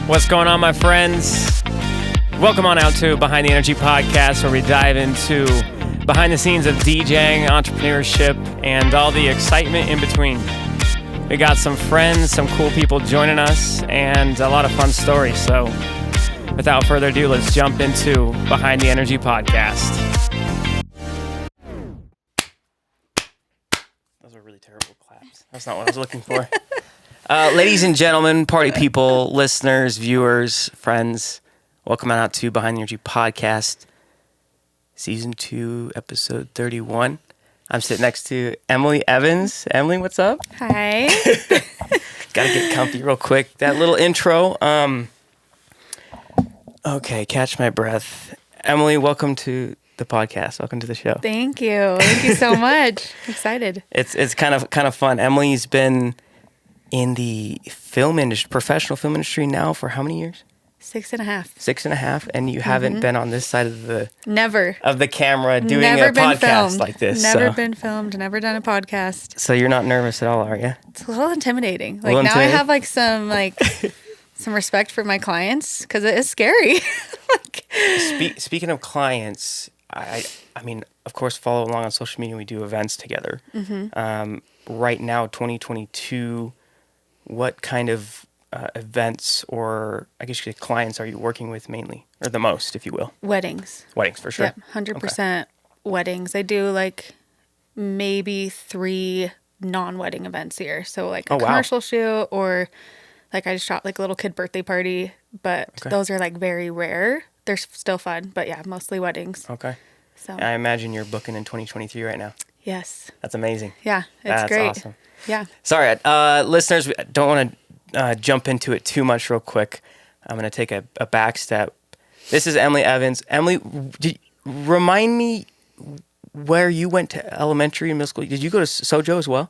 What's going on, my friends? Welcome on out to Behind the Energy Podcast, where we dive into behind the scenes of DJing, entrepreneurship, and all the excitement in between. We got some friends, some cool people joining us, and a lot of fun stories. So without further ado, let's jump into Behind the Energy Podcast. Those were really terrible claps. That's not what I was looking for. Ladies and gentlemen, party people, listeners, viewers, friends, welcome out to Behind the Energy Podcast, Season 2, Episode 31. I'm sitting next to Emily Evans. Emily, what's up? Hi. Gotta get comfy real quick. That little intro. Okay, catch my breath. Emily, welcome to the podcast. Welcome to the show. Thank you. Thank you so much. Excited. It's kind of fun. Emily's been in the film industry, professional film industry now for how many years? 6.5. 6.5, and you haven't been on this side of the camera doing a podcast like this. Never been filmed. Never done a podcast. So you're not nervous at all, are you? It's a little intimidating. Now I have some respect for my clients because it is scary. Speaking of clients, I mean, of course, follow along on social media. We do events together. Right now, 2022. What kind of events or I guess you could say clients are you working with mainly or the most, if you will? Weddings. Weddings for sure. Yep, 100% weddings. I do maybe 3 non-wedding events a year. So a commercial shoot or I just shot a little kid birthday party, but those are very rare. They're still fun, but yeah, mostly weddings. Okay. So I imagine you're booking in 2023 right now. Yes. That's amazing. Yeah, it's great. That's awesome. Yeah. Sorry, listeners, we don't want to jump into it too much real quick. I'm going to take a back step. This is Emily Evans. Emily, remind me where you went to elementary and middle school. Did you go to Sojo as well?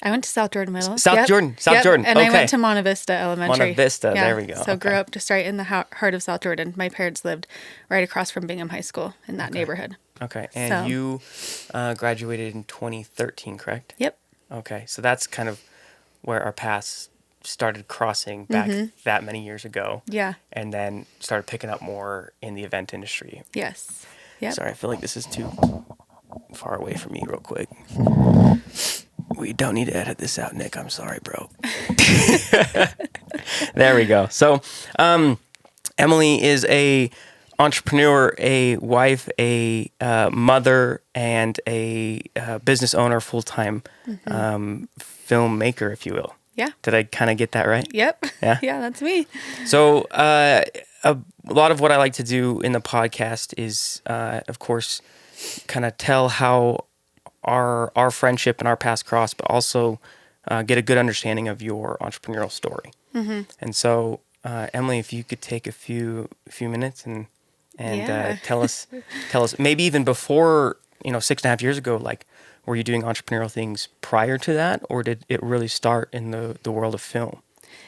I went to South Jordan Middle. South Jordan. And I went to Monte Vista Elementary. Monte Vista, there we go. So grew up just right in the heart of South Jordan. My parents lived right across from Bingham High School in that neighborhood. Okay, and you graduated in 2013, correct? Yep. Okay, so that's kind of where our paths started crossing back that many years ago. Yeah. And then started picking up more in the event industry. Yes. Yep. Sorry, I feel like this is too far away from me real quick. We don't need to edit this out, Nick. I'm sorry, bro. There we go. So, Emily is a entrepreneur, a wife, a mother, and a business owner, full-time filmmaker, if you will. Yeah. Did I kind of get that right? Yep. Yeah? Yeah, that's me. So a lot of what I like to do in the podcast is, of course, kind of tell how our friendship and our paths cross, but also get a good understanding of your entrepreneurial story. And so, Emily, if you could take a few minutes and tell us maybe even before 6.5 years ago, were you doing entrepreneurial things prior to that, or did it really start in the world of film?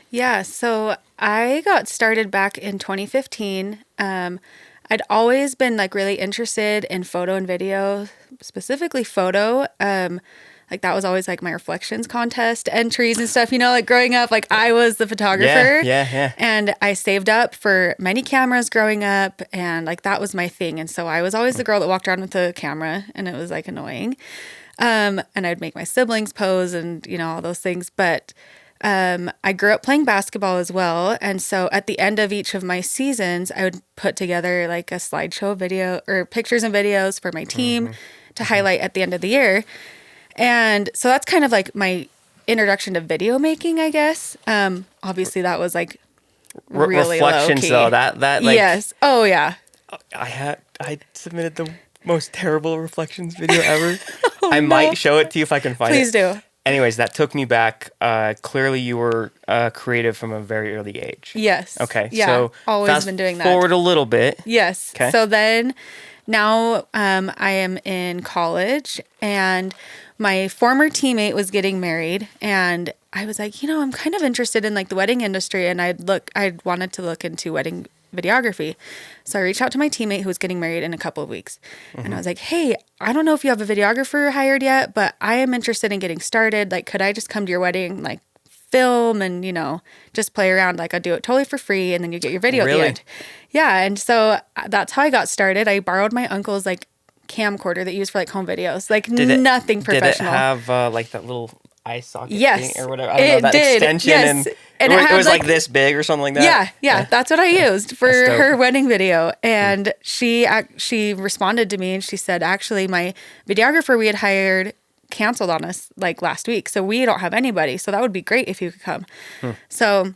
Yeah, so I got started back in 2015. I'd always been really interested in photo and video, specifically photo. That was always my reflections contest entries and stuff, growing up, I was the photographer. Yeah. And I saved up for many cameras growing up, and that was my thing. And so I was always the girl that walked around with the camera, and it was annoying. And I'd make my siblings pose and, all those things. But I grew up playing basketball as well. And so at the end of each of my seasons, I would put together a slideshow video or pictures and videos for my team to highlight at the end of the year. And so that's kind of my introduction to video making, I guess. Obviously that was really reflections low-key. Though that yes. Oh yeah. I submitted the most terrible reflections video ever. I might show it to you if I can find it. Please do. Anyways, that took me back. Clearly, you were creative from a very early age. Yes. Okay. Yeah. So always been doing that. Forward a little bit. Yes. Okay. So then, now I am in college, and my former teammate was getting married, and I was I'm kind of interested in the wedding industry, and I'd wanted to look into wedding videography. So I reached out to my teammate who was getting married in a couple of weeks. And I was like, hey, I don't know if you have a videographer hired yet, but I am interested in getting started. Could I just come to your wedding film and, just play around. Like I'd do it totally for free and then you get your video at the Really? end. Yeah. And so that's how I got started. I borrowed my uncle's like camcorder that you use for like home videos, like nothing professional. Did it have like that little eye socket Yes, thing or whatever? I don't know, it that did. extension Yes. and it it had was like this big or something like that? Yeah, that's what I used for That's dope. her wedding video. And she responded to me and she said, actually, my videographer we had hired canceled on us like last week. So we don't have anybody. So that would be great if you could come. So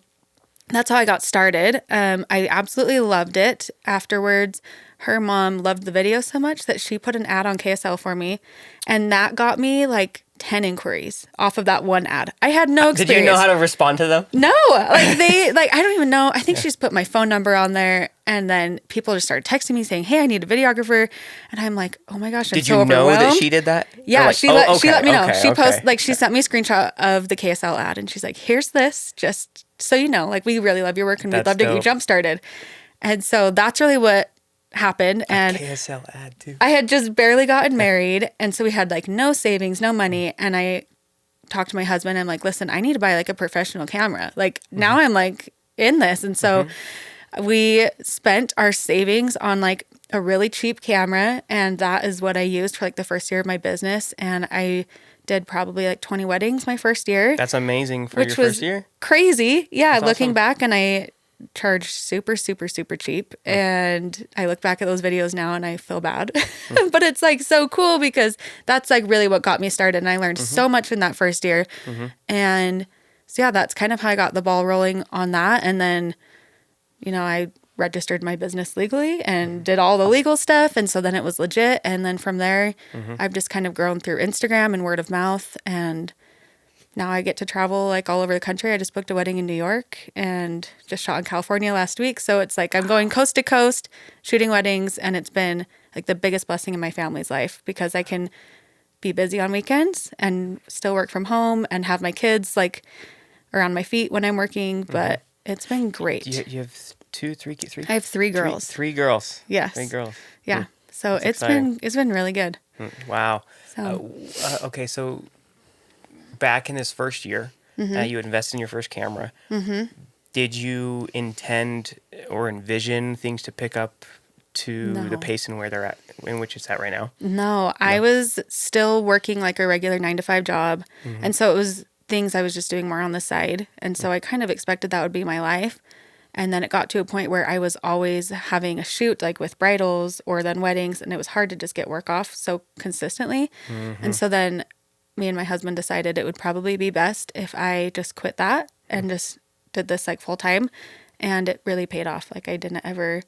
that's how I got started. I absolutely loved it. Afterwards, her mom loved the video so much that she put an ad on KSL for me. And that got me like 10 inquiries off of that one ad. I had no experience. Did you know how to respond to them? No, like I don't even know. I think she just put my phone number on there and then people just started texting me saying, hey, I need a videographer. And I'm like, oh my gosh, I'm Did so you know overwhelmed. that she did that? Yeah, Like, she let me know. okay, She posted, like she sent me a screenshot of the KSL ad and she's like, here's this, just so you know, like we really love your work and we'd That's love to get you dope. jump started. And so that's really what happened. And KSL ad too. I had just barely gotten married. And so we had like no savings, no money. And I talked to my husband. I'm like, listen, I need to buy like a professional camera. Like now I'm like in this. And so we spent our savings on like a really cheap camera. And that is what I used for like the first year of my business. And I did probably like 20 weddings my first year. That's amazing for which your was first year. Crazy. Yeah. That's Looking awesome. back, and I charged super, super, super cheap. And I look back at those videos now and I feel bad, but it's like so cool because that's like really what got me started. And I learned so much in that first year. And so, yeah, that's kind of how I got the ball rolling on that. And then, I registered my business legally and did all the legal stuff. And so then it was legit. And then from there, I've just kind of grown through Instagram and word of mouth. And now I get to travel like all over the country. I just booked a wedding in New York and just shot in California last week. So it's like I'm going coast to coast shooting weddings. And it's been like the biggest blessing in my family's life because I can be busy on weekends and still work from home and have my kids like around my feet when I'm working. But it's been great. You have three? I have three girls. Three girls. Yes. 3 girls. Yeah. So That's it's exciting. been really good. Wow. So Okay, so back in this first year, you had invested in your first camera. Did you intend or envision things to pick up to the No. pace and where they're at, in which it's at right now? No, I was still working like a regular 9 to 5 job. And so it was things I was just doing more on the side. And so I kind of expected that would be my life. And then it got to a point where I was always having a shoot like with bridals or then weddings. And it was hard to just get work off so consistently. And so then me and my husband decided it would probably be best if I just quit that and just did this like full time. And it really paid off. Like I didn't ever...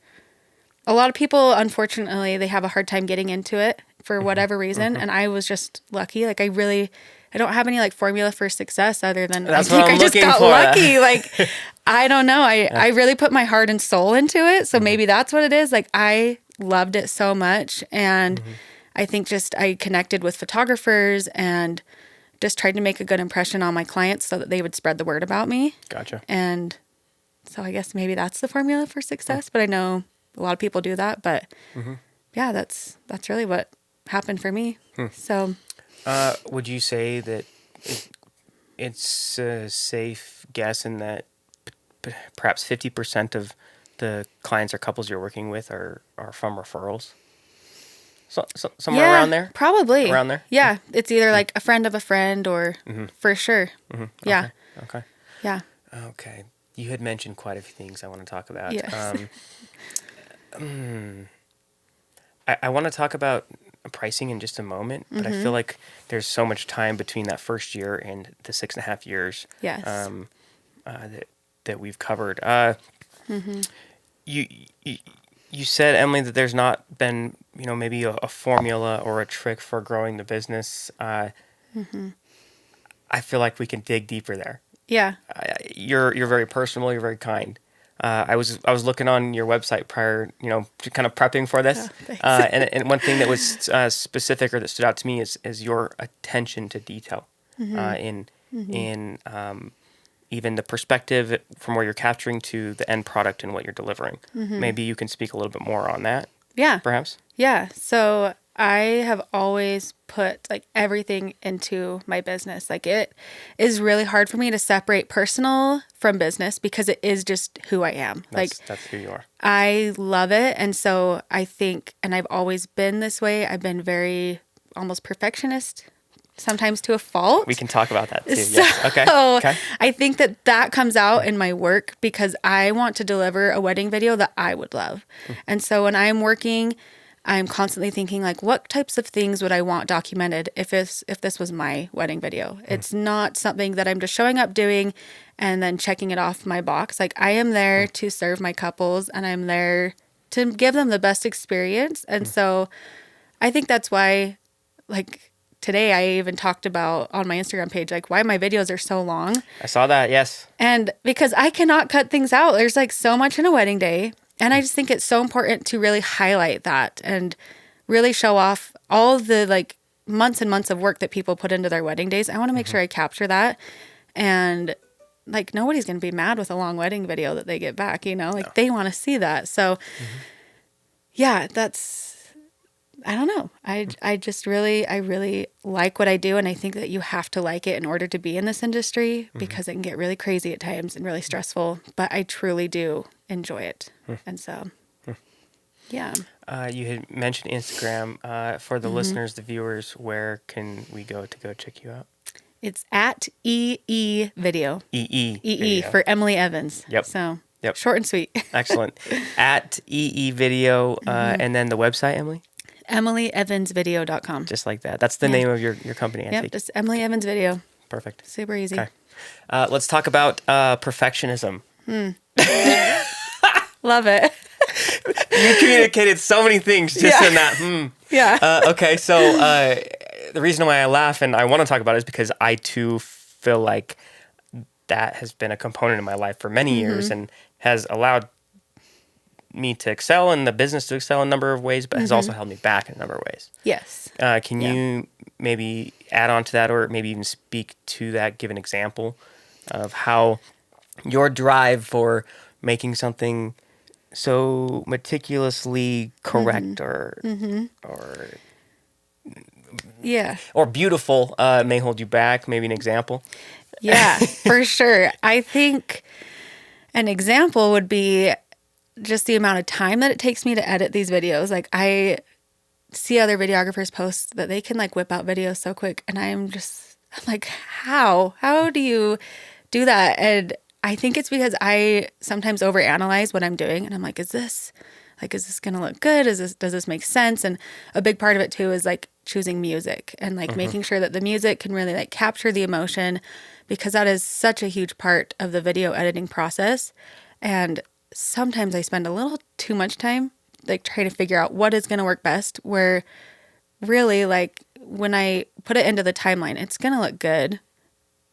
A lot of people, unfortunately, they have a hard time getting into it for whatever reason. And I was just lucky. Like I don't have any like formula for success other than That's I think what I'm I just looking got for. lucky. Like, I don't know. I really put my heart and soul into it. So maybe that's what it is. Like I loved it so much. And I think just I connected with photographers and just tried to make a good impression on my clients so that they would spread the word about me. Gotcha. And so I guess maybe that's the formula for success. But I know a lot of people do that. But yeah, that's really what happened for me. So Would you say that it's a safe guess in that perhaps 50% of the clients or couples you're working with are from referrals? Somewhere around there? Probably. Around there? Yeah. It's either like a friend of a friend or for sure. Yeah. Okay. Yeah. Okay. You had mentioned quite a few things I want to talk about. Yes. I want to talk about pricing in just a moment, but I feel like there's so much time between that first year and the 6.5 years Yes. that we've covered. You said, Emily, that there's not been, maybe a formula or a trick for growing the business. I feel like we can dig deeper there. Yeah. You're very personable. You're very kind. I was looking on your website prior, to kind of prepping for this, thanks. and one thing that was specific or that stood out to me is your attention to detail in even the perspective from where you're capturing to the end product and what you're delivering. Maybe you can speak a little bit more on that. Yeah. Perhaps. Yeah. So I have always put like everything into my business. Like it is really hard for me to separate personal from business because it is just who I am. That's who you are. I love it. And so I think, and I've always been this way, I've been very almost perfectionist, sometimes to a fault. We can talk about that too. So Yes. Okay. I think that comes out in my work because I want to deliver a wedding video that I would love. And so when I'm working, I'm constantly thinking like, what types of things would I want documented if this was my wedding video? It's not something that I'm just showing up doing and then checking it off my box. Like I am there to serve my couples and I'm there to give them the best experience. And so I think that's why, like today I even talked about on my Instagram page, like why my videos are so long. I saw that. Yes. And because I cannot cut things out. There's like so much in a wedding day. And I just think it's so important to really highlight that and really show off all the like months and months of work that people put into their wedding days. I want to make sure I capture that. And like nobody's going to be mad with a long wedding video that they get back, you know, like they want to see that. So yeah, I don't know. I just really, I really like what I do. And I think that you have to like it in order to be in this industry because it can get really crazy at times and really stressful, but I truly do enjoy it. And so, yeah. You had mentioned Instagram. For the listeners, the viewers, where can we go to go check you out? It's at EE Video. EE. EE for Emily Evans. Yep. So Yep. short and sweet. Excellent. At EE Video. And then the website, Emily? EmilyEvansVideo.com. Just like that. That's the name of your company, I Yep, think. just Emily Evans Video. Perfect. Super easy. Okay. Let's talk about perfectionism. Love it. You communicated so many things just in that. Yeah. Okay, so the reason why I laugh and I want to talk about it is because I too feel like that has been a component in my life for many years and has allowed me to excel in the business, to excel in a number of ways, but has also held me back in a number of ways. Yes. Can you maybe add on to that or maybe even speak to that, give an example of how your drive for making something so meticulously correct or Yeah. or beautiful may hold you back? Maybe an example. Yeah, for sure. I think an example would be just the amount of time that it takes me to edit these videos. Like I see other videographers post that they can like whip out videos so quick. And I'm like, how do you do that? And I think it's because I sometimes overanalyze what I'm doing. And I'm like, is this going to look good? Does this make sense? And a big part of it too is like choosing music and like making sure that the music can really like capture the emotion because that is such a huge part of the video editing process. And sometimes I spend a little too much time like trying to figure out what is going to work best, where really like when I put it into the timeline, it's going to look good.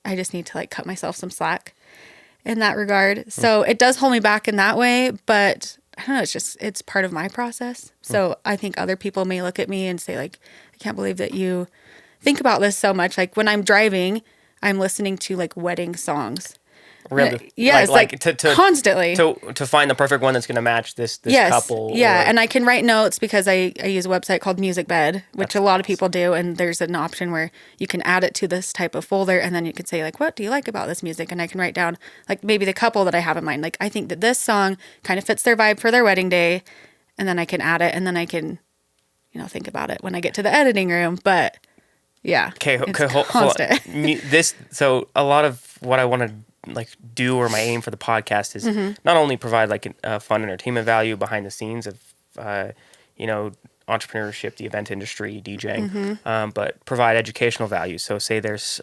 I just need to like cut myself some slack in that regard. So it does hold me back in that way, but I don't know, it's part of my process. So I think other people may look at me and say like, I can't believe that you think about this so much. Like when I'm driving, I'm listening to like wedding songs. Really? Yes, like to constantly. To find the perfect one that's going to match this couple. Yeah, and I can write notes because I use a website called MusicBed, which a lot of people do, and there's an option where you can add it to this type of folder, and then you can say like, what do you like about this music? And I can write down like maybe the couple that I have in mind. Like I think that this song kind of fits their vibe for their wedding day, and then I can add it, and then I can, think about it when I get to the editing room. But yeah, Okay, hold constant. on. So a lot of what I want to like do or my aim for the podcast is not only provide like a fun entertainment value behind the scenes of entrepreneurship, the event industry, DJing, but provide educational value. So say there's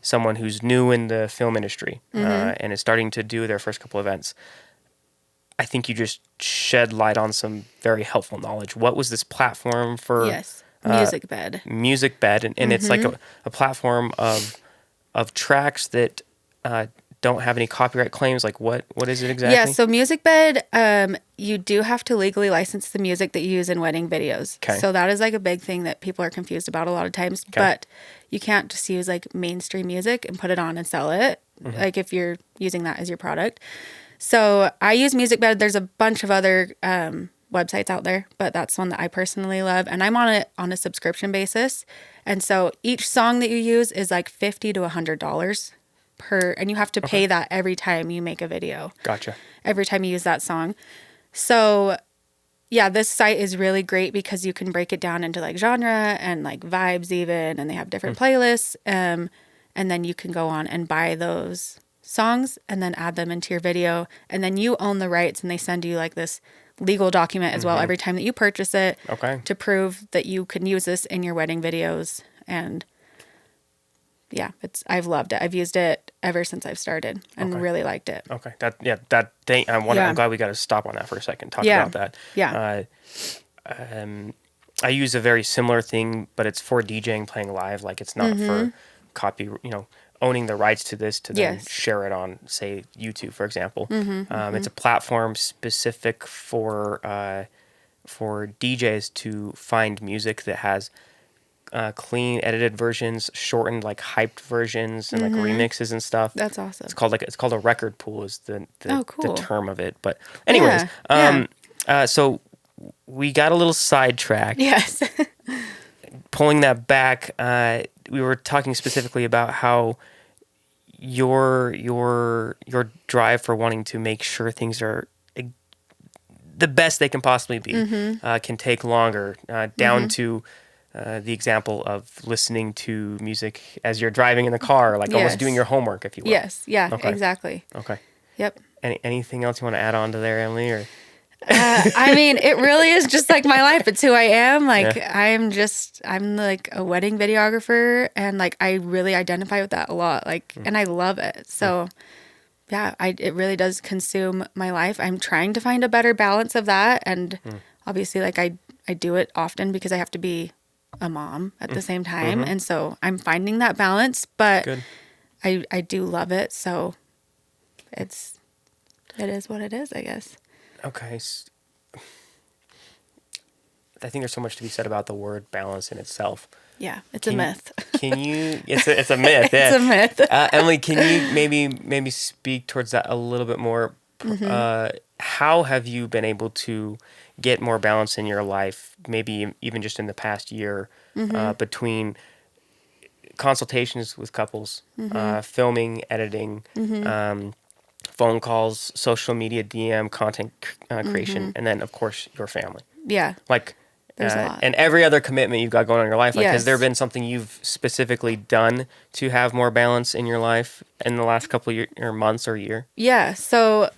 someone who's new in the film industry and is starting to do their first couple events. I think you just shed light on some very helpful knowledge. What was this platform for? Yes, MusicBed. MusicBed, and it's like a platform of tracks that don't have any copyright claims. Like what is it exactly? Yeah, so MusicBed, you do have to legally license the music that you use in wedding videos. Okay. So that is like a big thing that people are confused about a lot of times. Okay. But you can't just use like mainstream music and put it on and sell it, like if you're using that as your product. So I use MusicBed. There's a bunch of other websites out there, but that's one that I personally love. And I'm on it on a subscription basis. And so each song that you use is like $50 to $100 per, and you have to pay that every time you make a video. Gotcha. Every time you use that song. So yeah, this site is really great because you can break it down into like genre and like vibes even, and they have different playlists. And then you can go on and buy those songs and then add them into your video. And then you own the rights, and they send you like this legal document as well every time that you purchase it to prove that you can use this in your wedding videos. And yeah, I've loved it. I've used it ever since I've started and really liked it. Okay. I'm glad we got to stop on that for a second. Talk about that. Yeah. I use a very similar thing, but it's for DJing, playing live. Like it's not for owning the rights to this to then share it on, say, YouTube, for example. It's a platform specific for DJs to find music that has clean edited versions, shortened like hyped versions, and like remixes and stuff. That's awesome. It's called a record pool is the term of it. But Yeah. anyways, so we got a little sidetracked. Yes. Pulling that back, we were talking specifically about how your drive for wanting to make sure things are the best they can possibly be can take longer, down to the example of listening to music as you're driving in the car, like almost doing your homework, if you will. Yes. Yeah, exactly. Okay. Yep. Anything else you want to add on to there, Emily? Or I mean, it really is just like my life. It's who I am. Like I'm like a wedding videographer, and like I really identify with that a lot. Like, and I love it. So yeah, it really does consume my life. I'm trying to find a better balance of that. And obviously like I do it often because I have to be a mom at the same time. And so I'm finding that balance, but I do love it. So it is what it is, I guess. Okay. I think there's so much to be said about the word balance in itself. Yeah, it's a myth. Can you? It's a myth. Yeah. It's a myth. Emily, can you maybe speak towards that a little bit more? How have you been able to get more balance in your life? Maybe even just in the past year, between consultations with couples, filming, editing, phone calls, social media, DM, content creation, and then of course your family. Yeah. Like. There's a lot. And every other commitment you've got going on in your life. Like, has there been something you've specifically done to have more balance in your life in the last couple of years, or months or year? Yeah. So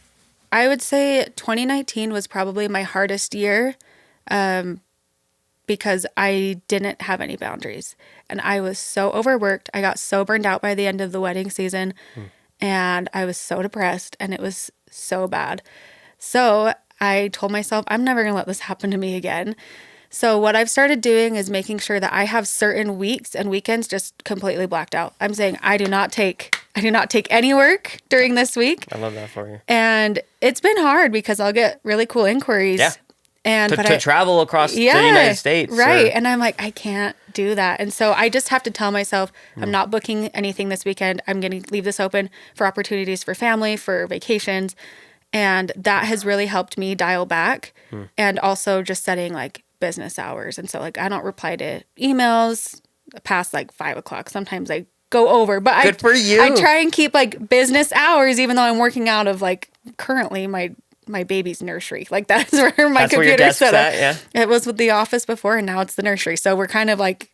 I would say 2019 was probably my hardest year because I didn't have any boundaries. And I was so overworked. I got so burned out by the end of the wedding season. And I was so depressed, and it was so bad. So I told myself, I'm never going to let this happen to me again. So what I've started doing is making sure that I have certain weeks and weekends just completely blacked out. I'm saying I do not take any work during this week. I love that for you. And it's been hard because I'll get really cool inquiries. Yeah. And to travel across the United States. Right. And I'm like, I can't do that. And so I just have to tell myself, I'm not booking anything this weekend. I'm going to leave this open for opportunities for family, for vacations. And that has really helped me dial back. And also just setting like business hours. And so like I don't reply to emails past like 5 o'clock. Sometimes I go over, but Good for you. I try and keep like business hours, even though I'm working out of like currently my baby's nursery. Like that's where my computer's set up. Yeah. It was with the office before, and now it's the nursery. So we're kind of like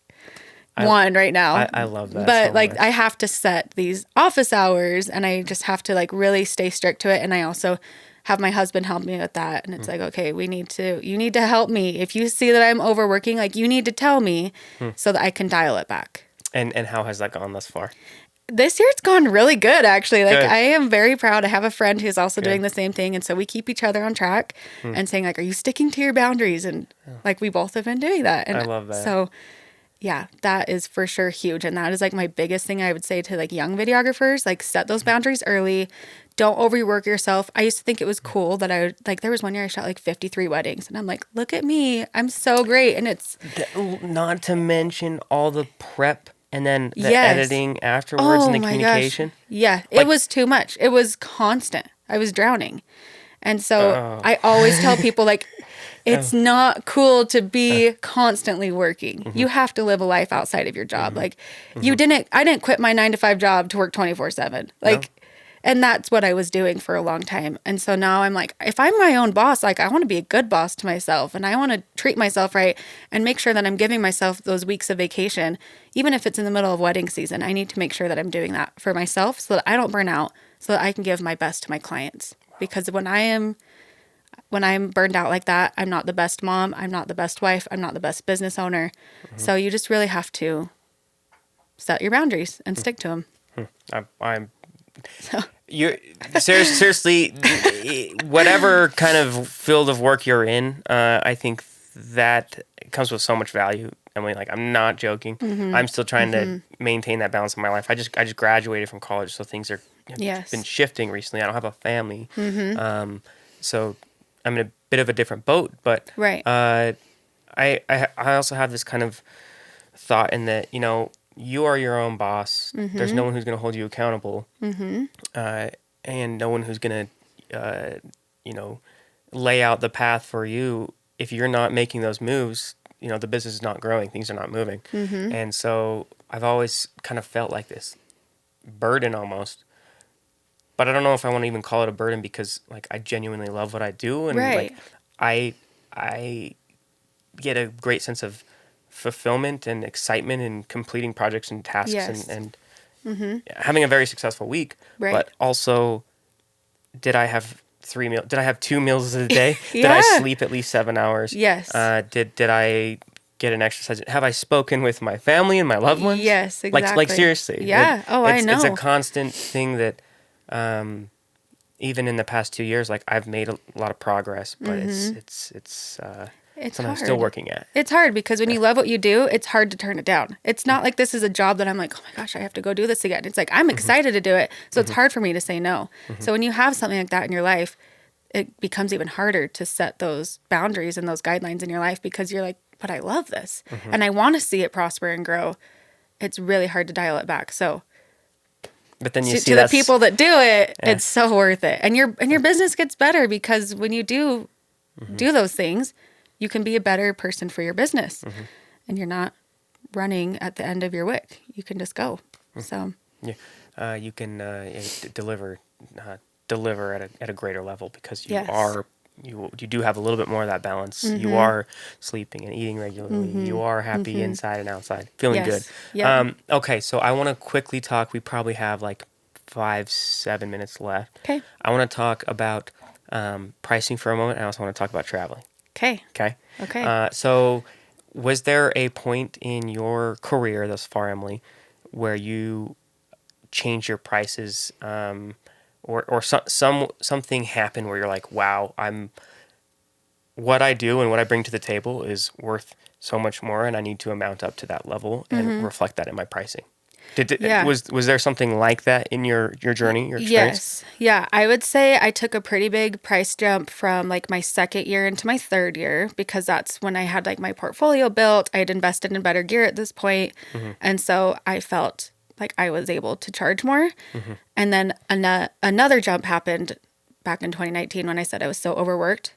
one right now. I love that. But so like much. I have to set these office hours, and I just have to like really stay strict to it. And I also have my husband help me with that. And it's like, okay, you need to help me. If you see that I'm overworking, like you need to tell me so that I can dial it back. And how has that gone thus far? This year it's gone really good, actually. Like Good. I am very proud. I have a friend who's also doing the same thing. And so we keep each other on track and saying like, are you sticking to your boundaries? And like, we both have been doing that. And I love that. So yeah, that is for sure huge. And that is like my biggest thing I would say to like young videographers, like set those boundaries early. Don't overwork yourself. I used to think it was cool that I would, like, there was one year I shot like 53 weddings. And I'm like, look at me. I'm so great. And it's... Not to mention all the prep and then the editing afterwards and the communication. Gosh. Yeah, it was too much. It was constant. I was drowning. And so I always tell people, like, It's not cool to be constantly working. You have to live a life outside of your job. Like I didn't quit my 9 to 5 job to work 24/7. No. And that's what I was doing for a long time. And so now I'm like, if I'm my own boss, like I want to be a good boss to myself and I want to treat myself right and make sure that I'm giving myself those weeks of vacation. Even if it's in the middle of wedding season, I need to make sure that I'm doing that for myself so that I don't burn out, so that I can give my best to my clients. Because when I'm burned out like that, I'm not the best mom, I'm not the best wife, I'm not the best business owner. So you just really have to set your boundaries and stick to them. I'm you seriously, whatever kind of field of work you're in, I think that comes with so much value. Emily, like I'm not joking. I'm still trying to maintain that balance in my life. I just graduated from college, so things have been shifting recently. I don't have a family, so I'm in a bit of a different boat. But Right. I also have this kind of thought in that, you are your own boss. There's no one who's going to hold you accountable, and no one who's going to, lay out the path for you. If you're not making those moves, the business is not growing. Things are not moving. And so I've always kind of felt like this burden almost. But I don't know if I want to even call it a burden because, like, I genuinely love what I do, and Right. like, I get a great sense of fulfillment and excitement in completing projects and tasks. Yes. And having a very successful week. Right. But also, did I have 3 meals? Did I have 2 meals a day? Did Yeah. I sleep at least 7 hours? Yes. Did I get an exercise? Have I spoken with my family and my loved ones? Yes, exactly. Like seriously. Yeah. I know. It's a constant thing that, even in the past 2 years, like I've made a lot of progress, but it's something I'm still working at. It's hard because when you love what you do, it's hard to turn it down. It's not like this is a job that I'm like, oh my gosh, I have to go do this again. It's like, I'm excited to do it. So it's hard for me to say no. So when you have something like that in your life, it becomes even harder to set those boundaries and those guidelines in your life because you're like, but I love this and I want to see it prosper and grow. It's really hard to dial it back. So but then you see to the people that do it, it's so worth it. And your business gets better because when you do those things, you can be a better person for your business. And you're not running at the end of your wick. You can just go. So you can deliver at a greater level because you do have a little bit more of that balance. You are sleeping and eating regularly. You are happy inside and outside, feeling good. Yep. Okay, so I want to quickly talk. We probably have like 5-7 minutes left. Okay. I want to talk about pricing for a moment. I also want to talk about traveling. Okay. Okay. So was there a point in your career thus far, Emily, where you changed your prices, or something happened where you're like, wow, what I do and what I bring to the table is worth so much more, and I need to amount up to that level and reflect that in my pricing. Was there something like that in your journey, your experience? Yes. Yeah. I would say I took a pretty big price jump from like my second year into my third year because that's when I had like my portfolio built. I had invested in better gear at this point. And so I felt like I was able to charge more. And then another jump happened back in 2019 when I said I was so overworked.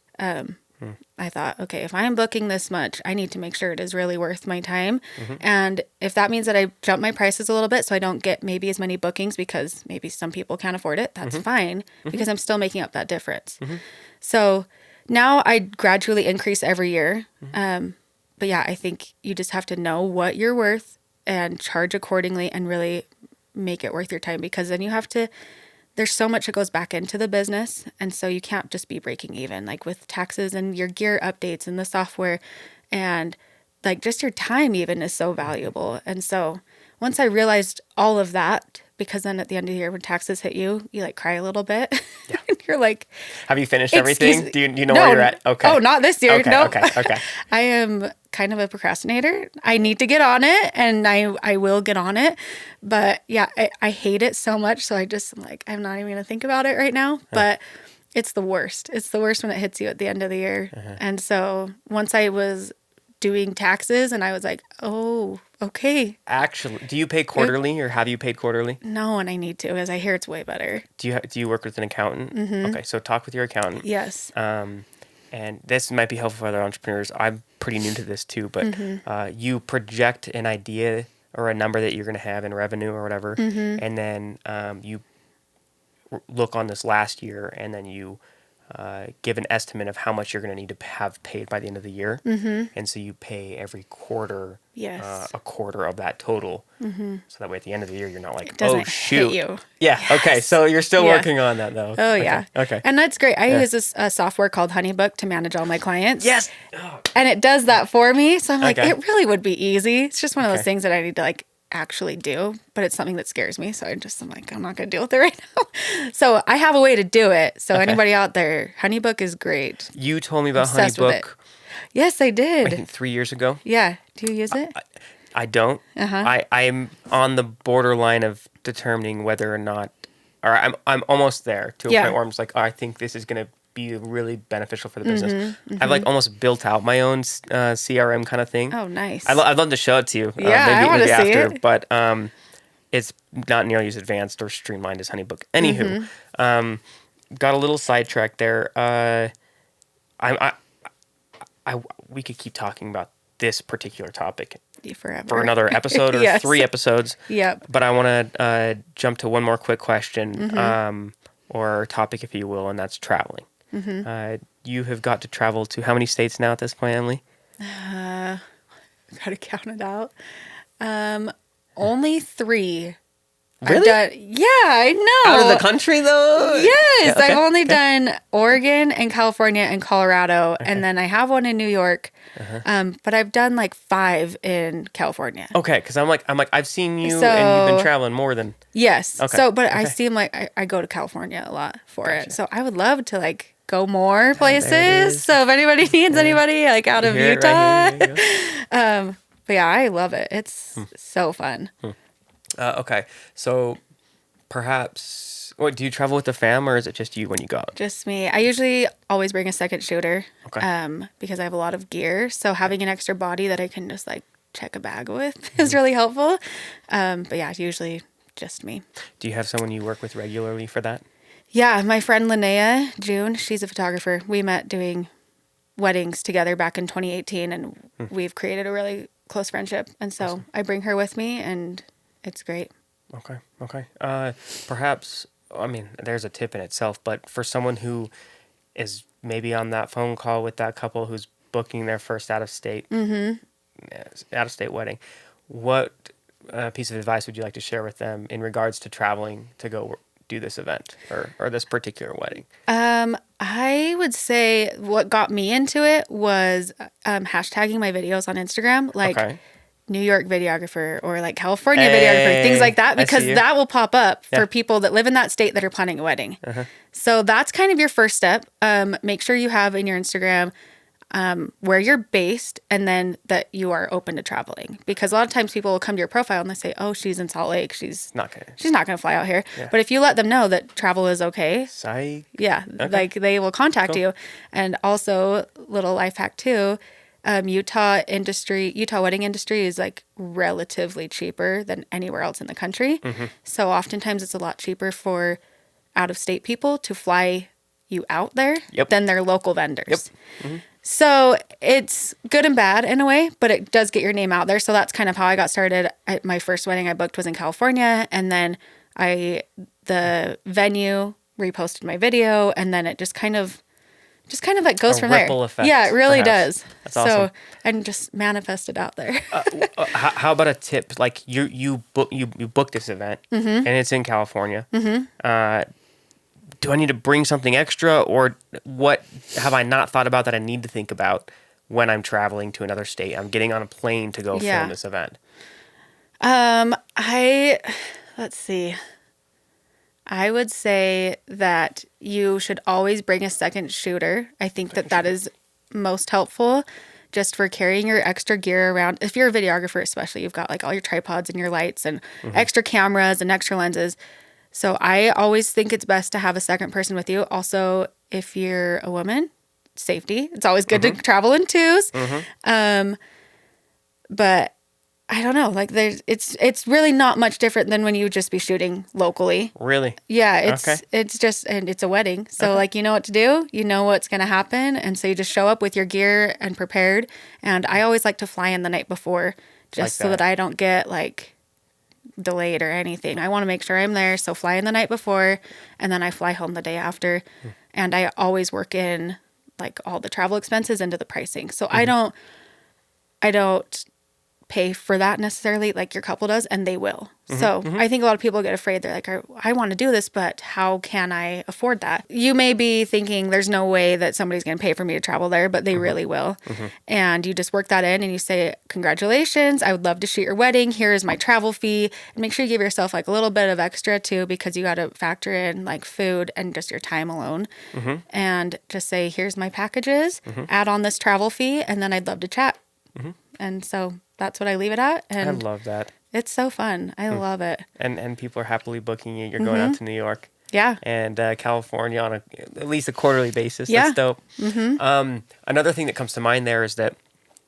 I thought, okay, if I'm booking this much, I need to make sure it is really worth my time. And if that means that I jump my prices a little bit so I don't get maybe as many bookings because maybe some people can't afford it, that's fine because I'm still making up that difference. So now I gradually increase every year. But yeah, I think you just have to know what you're worth and charge accordingly and really make it worth your time because then you have to. There's so much that goes back into the business. And so you can't just be breaking even, like with taxes and your gear updates and the software and like just your time even is so valuable. And so once I realized all of that, because then at the end of the year when taxes hit you, you like cry a little bit. Yeah. You're like, have you finished everything? Do you know where you're at? Okay. Oh, not this year. Okay. No. Okay. I am kind of a procrastinator. I need to get on it and I will get on it. But yeah, I hate it so much. So I just am like, I'm not even going to think about it right now. But it's the worst. It's the worst when it hits you at the end of the year. And so once I was doing taxes and I was like, oh, okay. Actually, do you pay quarterly or have you paid quarterly? No, and I need to, as I hear it's way better. Do you work with an accountant? Okay, so talk with your accountant. Yes. and this might be helpful for other entrepreneurs. I'm pretty new to this too, but you project an idea or a number that you're going to have in revenue or whatever, and then you look on this last year, and then you give an estimate of how much you're going to need to have paid by the end of the year. And so you pay every quarter Yes. a quarter of that total. So that way at the end of the year, you're not like, Doesn't oh, shoot. hit you. Yeah. Yes. Okay. So you're still Yeah. working on that, though. Oh, Okay. yeah. Okay. And that's great. I use this software called HoneyBook to manage all my clients. Yes. And it does that for me. So I'm like, Okay. it really would be easy. It's just one of those Okay. things that I need to like actually do, but it's something that scares me. So I'm like, I'm not going to deal with it right now. So I have a way to do it. So anybody out there, HoneyBook is great. You told me about Obsessed with it. HoneyBook, Yes, I I did. think 3 years ago. Yeah. Do you use it? I don't. I'm on the borderline of determining whether or not, or I'm almost there to a Yeah. point where I'm just like, oh, I think this is going to be really beneficial for the business. I've like almost built out my own CRM kind of thing. Oh, nice. I'd love to show it to you. Yeah, I wanna see after, it. but it's not nearly as advanced or streamlined as HoneyBook. Anywho, got a little sidetracked there. We could keep talking about this particular topic Forever. for another episode or Yes. 3 episodes. Yep. But I want to jump to one more quick question, or topic, if you will, and that's traveling. You have got to travel to how many states now at this point, Emily? Gotta count it out. Only 3. Really? Yeah, I know. Out of the country, though? Yes, Yeah, okay. I've only done Oregon and California and Colorado, and then I have one in New York. But I've done like 5 in California. Okay, because I'm like, I've seen you, and you've So- been traveling more than... Yes. Okay, So, but I okay. seem like I go to California a lot for Gotcha. it. So I would love to like go more places. is. So if anybody needs anybody like out of Here, Utah, right here, you go. but yeah, I love it. It's so fun. Okay, so perhaps... What, do you travel with the fam, or is it just you when you go out? Just me. I usually always bring a second shooter. Okay. Because I have a lot of gear. So having an extra body that I can just like check a bag with is really helpful. But yeah, usually just me. Do you have someone you work with regularly for that? Yeah, my friend Linnea June, she's a photographer. We met doing weddings together back in 2018, and we've created a really close friendship. And so Awesome. I bring her with me, and it's great. Okay. Perhaps, I mean, there's a tip in itself, but for someone who is maybe on that phone call with that couple who's booking their first out-of-state wedding, what piece of advice would you like to share with them in regards to traveling to go do this event or this particular wedding? I would say what got me into it was hashtagging my videos on Instagram, like Okay. New York videographer or like California videographer, things like that, I because see you. that will pop up Yeah. for people that live in that state that are planning a wedding. So that's kind of your first step. Make sure you have in your Instagram where you're based, and then that you are open to traveling, because a lot of times people will come to your profile and they say, oh, she's in Salt Lake, she's Not good. not going to fly out here. Yeah. But if you let them know that travel is okay, Psych. yeah, Okay. like they will contact Cool. you. And also, little life hack too, Utah wedding industry is like relatively cheaper than anywhere else in the country. So oftentimes it's a lot cheaper for out of state people to fly you out there Yep. than their local vendors. So it's good and bad in a way, but it does get your name out there. So that's kind of how I got started. My first wedding I booked was in California, and then the venue reposted my video, and then it just kind of like goes A from there. ripple effect, Yeah, it really perhaps. does. That's so awesome. and just manifest it out there. How about a tip? Like you book this event and it's in California. Do I need to bring something extra, or what have I not thought about that I need to think about when I'm traveling to another state? I'm getting on a plane to go Yeah. film this event. Let's see. I would say that you should always bring a second shooter. I think that is most helpful, just for carrying your extra gear around. If you're a videographer, especially, you've got like all your tripods and your lights and extra cameras and extra lenses. So I always think it's best to have a second person with you. Also, if you're a woman, safety. It's always good to travel in twos. But I don't know. Like it's really not much different than when you would just be shooting locally. Really? Yeah, Okay. it's just, and it's a wedding. So Okay. like you know what to do, you know what's going to happen, and so you just show up with your gear and prepared. And I always like to fly in the night before Like just so that. that I don't get like delayed or anything. I want to make sure I'm there, so fly in the night before and then I fly home the day after. And I always work in like all the travel expenses into the pricing. So I don't pay for that necessarily like your couple does, and they will. So I think a lot of people get afraid. They're like, I want to do this, but how can I afford that? You may be thinking there's no way that somebody's going to pay for me to travel there, but they really will. And you just work that in and you say, congratulations, I would love to shoot your wedding. Here is my travel fee. And make sure you give yourself like a little bit of extra too, because you got to factor in like food and just your time alone. And just say, here's my packages, add on this travel fee, and then I'd love to chat. And so that's what I leave it at. I And love that. it's so fun. I love it. And people are happily booking you. You're going out to New York Yeah. and California on at least a quarterly basis. Yeah. That's dope. Another thing that comes to mind there is that,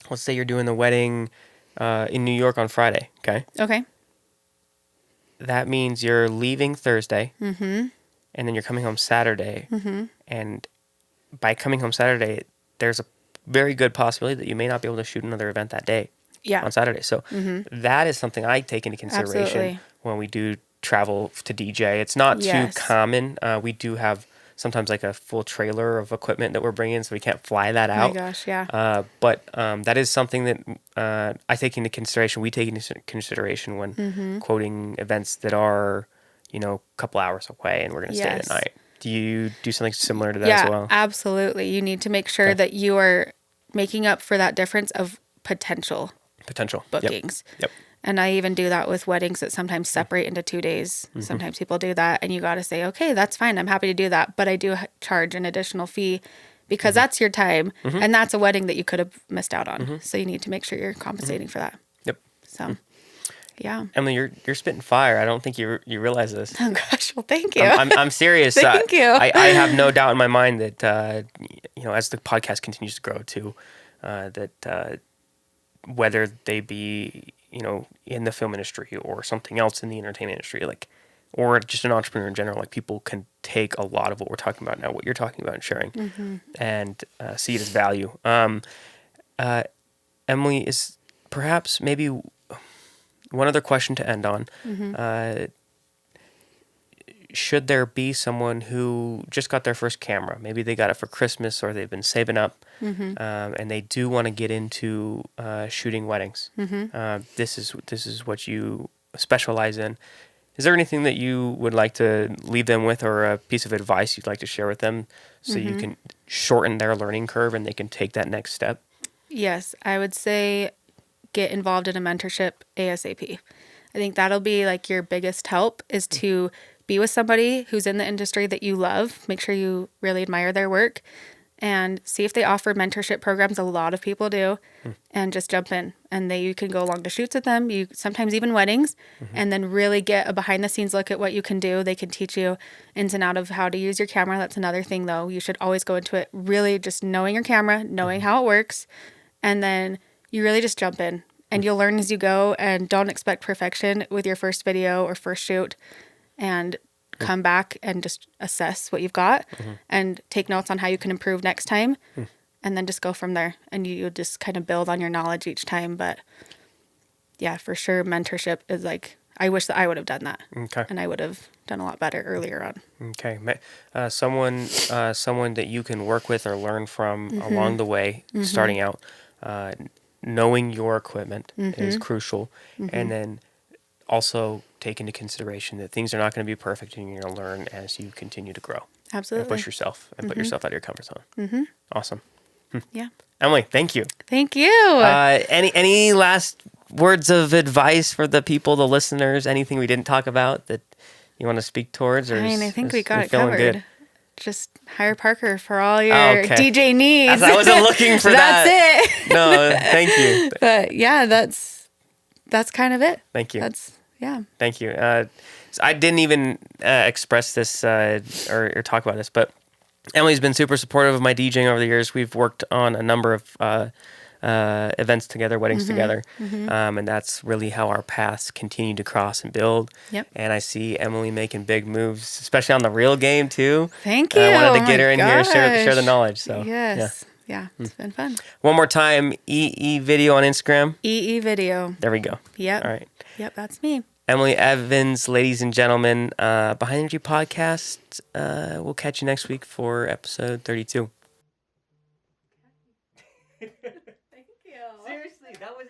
let's say you're doing the wedding in New York on Friday. Okay. Okay. That means you're leaving Thursday, and then you're coming home Saturday. And by coming home Saturday, there's a very good possibility that you may not be able to shoot another event that day. Yeah. On Saturday. So that is something I take into consideration Absolutely. when we do travel to DJ. It's not Yes. too common. We do have sometimes like a full trailer of equipment that we're bringing, so we can't fly that Oh out. my gosh. Yeah. But that is something that I take into consideration. We take into consideration when quoting events that are, a couple hours away and we're going to stay Yes. the night. Do you do something similar to that Yeah, as well? absolutely. You need to make sure Okay. that you are making up for that difference of potential Potential bookings. Yep. And I even do that with weddings that sometimes separate into 2 days. Sometimes people do that, and you got to say, okay, that's fine. I'm happy to do that. But I do charge an additional fee because that's your time. And that's a wedding that you could have missed out on. So you need to make sure you're compensating for that. Yep. So, yeah. Emily, you're spitting fire. I don't think you realize this. Oh, gosh. Well, thank you. I'm serious. Thank you. I have no doubt in my mind that as the podcast continues to grow too, that whether they be in the film industry or something else in the entertainment industry, like, or just an entrepreneur in general, like, people can take a lot of what we're talking about now, what you're talking about and sharing, and see it as value. Emily, is perhaps maybe one other question to end on. Should there be someone who just got their first camera, maybe they got it for Christmas or they've been saving up, and they do want to get into shooting weddings? This is what you specialize in. Is there anything that you would like to leave them with, or a piece of advice you'd like to share with them so you can shorten their learning curve and they can take that next step? Yes, I would say get involved in a mentorship ASAP. I think that'll be like your biggest help, is to be with somebody who's in the industry that you love. Make sure you really admire their work and see if they offer mentorship programs. A lot of people do, and just jump in, and you can go along to shoots with them. You sometimes even weddings, and then really get a behind the scenes look at what you can do. They can teach you ins and out of how to use your camera. That's another thing though. You should always go into it really just knowing your camera, knowing how it works, and then you really just jump in, and you'll learn as you go, and don't expect perfection with your first video or first shoot, and come back and just assess what you've got and take notes on how you can improve next time, and then just go from there. And you just kind of build on your knowledge each time. But yeah, for sure, mentorship is like, I wish that I would have done that. Okay. And I would have done a lot better earlier on. Okay. Someone that you can work with or learn from along the way, starting out, knowing your equipment is crucial. And then also take into consideration that things are not going to be perfect, and you're going to learn as you continue to grow. Absolutely. And push yourself and put yourself out of your comfort zone. Awesome. Yeah. Emily, thank you. Thank you. Any last words of advice for the people, the listeners? Anything we didn't talk about that you want to speak towards? Or I think we got you it feeling covered. good? Just hire Parker for all your Okay. DJ needs. I wasn't looking for that. That's it. No, thank you. But yeah, that's kind of it. Thank you. Yeah. Thank you. So I didn't even express this or talk about this, but Emily's been super supportive of my DJing over the years. We've worked on a number of events together, weddings together. Mm-hmm. And that's really how our paths continue to cross and build. Yep. And I see Emily making big moves, especially on the reel game too. Thank you. I wanted to Oh get my her in here, share the gosh. knowledge. So yeah. Yes. Yeah. It's been fun. One more time, EE Video on Instagram. EE Video. There we go. Yep. All right. Yep. That's me. Emily Evans, ladies and gentlemen, Behind Energy Podcast. We'll catch you next week for episode 32. Thank you. Seriously, that was